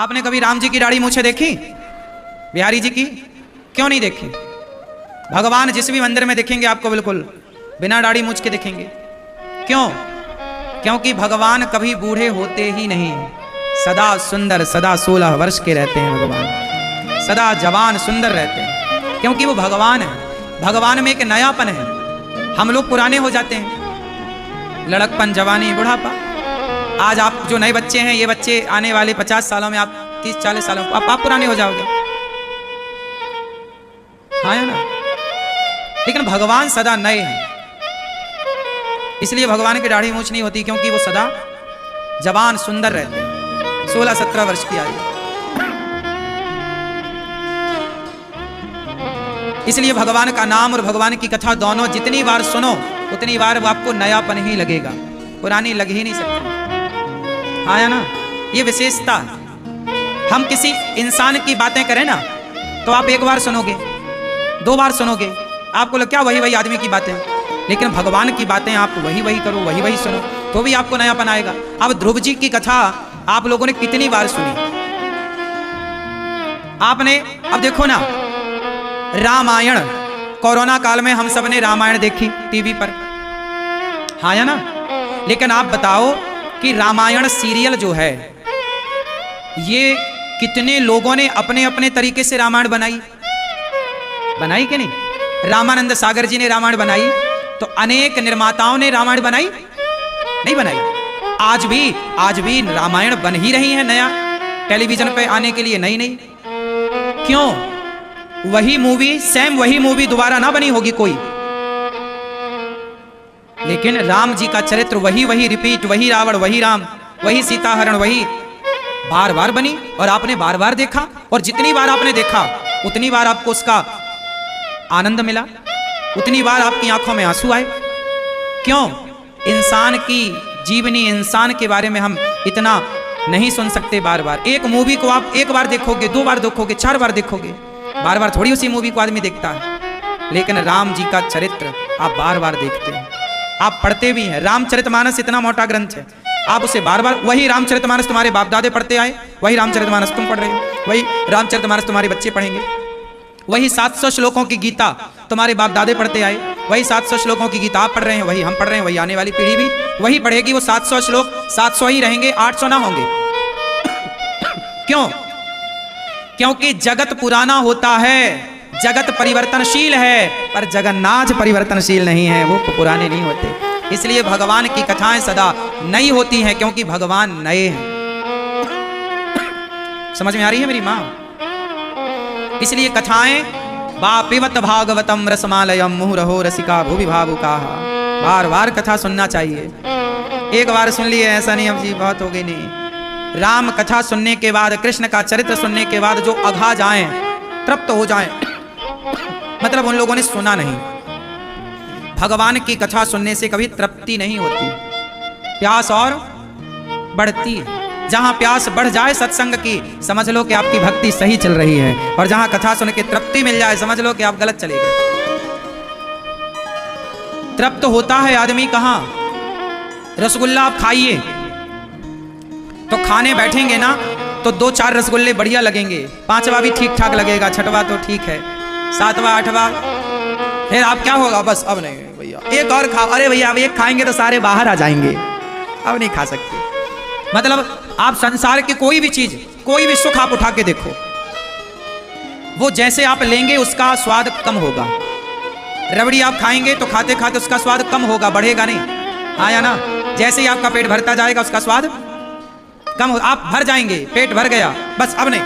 आपने कभी राम जी की दाढ़ी मूछें देखी? बिहारी जी की क्यों नहीं देखी? भगवान जिस भी मंदिर में देखेंगे आपको बिल्कुल बिना दाढ़ी मूछ के दिखेंगे। क्यों? क्योंकि भगवान कभी बूढ़े होते ही नहीं, सदा सुंदर, सदा 16 वर्ष के रहते हैं भगवान, सदा जवान सुंदर रहते हैं, क्योंकि वो भगवान है। भगवान में एक नयापन है। हम लोग पुराने हो जाते हैं, लड़कपन, जवानी, बुढ़ापा। आज आप जो नए बच्चे हैं, ये बच्चे आने वाले 50 सालों में, आप 30-40 सालों में आप पुराने हो जाओगे, हाँ या ना? लेकिन भगवान सदा नए हैं, इसलिए भगवान की दाढ़ी मूछ नहीं होती, क्योंकि वो सदा जवान सुंदर रहते हैं, 16-17 वर्ष की आयु। इसलिए भगवान का नाम और भगवान की कथा दोनों जितनी बार सुनो उतनी बार वो आपको नयापन ही लगेगा, पुरानी लग ही नहीं सकती, हाँ या ना? ये विशेषता। हम किसी इंसान की बातें करें ना तो आप एक बार सुनोगे, 2 बार सुनोगे, आपको लग क्या वही आदमी की बातें, लेकिन भगवान की बातें आप वही करो, वही सुनो, तो भी आपको नयापन आएगा। अब ध्रुव जी की कथा आप लोगों ने कितनी बार सुनी आपने? अब देखो ना, रामायण, कोरोना काल में हम सब ने रामायण देखी टीवी पर, हाँ या ना? लेकिन आप बताओ कि रामायण सीरियल जो है, ये कितने लोगों ने अपने अपने तरीके से रामायण बनाई कि नहीं? रामानंद सागर जी ने रामायण बनाई, तो अनेक निर्माताओं ने रामायण बनाई, नहीं बनाई? आज भी रामायण बन ही रही है, नया टेलीविजन पे आने के लिए नई। क्यों? वही मूवी, सेम वही मूवी दोबारा ना बनी होगी कोई, लेकिन राम जी का चरित्र वही रिपीट, वही रावण, वही राम, वही सीता हरण, वही बार बार बनी, और आपने बार बार देखा, और जितनी बार आपने देखा उतनी बार आपको उसका आनंद मिला, उतनी बार आपकी आंखों में आंसू आए। क्यों? इंसान की जीवनी, इंसान के बारे में हम इतना नहीं सुन सकते बार बार। एक मूवी को आप एक बार देखोगे, 2 बार देखोगे, 4 बार देखोगे, बार बार थोड़ी उसी मूवी को आदमी देखता है, लेकिन राम जी का चरित्र आप बार बार देखते हैं, आप पढ़ते भी हैं। रामचरितमानस इतना मोटा ग्रंथ है, आप उसे बार बार, वही रामचरितमानस तुम्हारे बाप दादे पढ़ते आए, वही रामचरितमानस तुम पढ़ रहे हो, वही रामचरितमानस तुम्हारे बच्चे पढ़ेंगे, वही 700 श्लोकों की गीता तुम्हारे बाप दादे पढ़ते आए, वही 700 श्लोकों की गीता आप पढ़ रहे हैं, वही हम पढ़ रहे हैं, वही आने वाली पीढ़ी भी वही पढ़ेगी। वो 700 श्लोक 700 ही रहेंगे, 800 ना होंगे। क्यों? क्योंकि जगत पुराना होता है, जगत परिवर्तनशील है, पर जगन्नाथ परिवर्तनशील नहीं है, वो पुराने नहीं होते। इसलिए भगवान की कथाएं सदा नई होती हैं, क्योंकि भगवान नए हैं। समझ में आ रही है मेरी माँ? इसलिए कथाएं बापिवत भागवतम रसमालयम मुहुरहो रसिका भूवि भावुकाः, बार बार कथा सुनना चाहिए। एक बार सुन लिए ऐसा नहीं, अब जी बहुत हो गई, नहीं। राम कथा सुनने के बाद, कृष्ण का चरित्र सुनने के बाद जो अघा जाएं, तृप्त हो जाएं, मतलब उन लोगों ने सुना नहीं। भगवान की कथा सुनने से कभी तृप्ति नहीं होती, प्यास और बढ़ती है। जहां प्यास बढ़ जाए सत्संग की, समझ लो कि आपकी भक्ति सही चल रही है, और जहां कथा सुन के तृप्ति मिल जाए, समझ लो कि आप गलत चले गए। तृप्त होता है आदमी कहां? रसगुल्ला आप खाइए, तो खाने बैठेंगे ना तो 2-4 रसगुल्ले बढ़िया लगेंगे, 5वां भी ठीक ठाक लगेगा, 6वां तो ठीक है, 7वां 8वां, फिर आप क्या होगा, बस अब नहीं भैया एक और खाओ, अरे भैया अब एक खाएंगे तो सारे बाहर आ जाएंगे, अब नहीं खा सकते। मतलब आप संसार की कोई भी चीज, कोई भी सुख आप उठा के देखो, वो जैसे आप लेंगे उसका स्वाद कम होगा। रबड़ी आप खाएंगे तो खाते खाते उसका स्वाद कम होगा, बढ़ेगा नहीं, हाँ या ना? जैसे ही आपका पेट भरता जाएगा उसका स्वाद कम हो, आप भर जाएंगे, पेट भर गया, बस अब नहीं,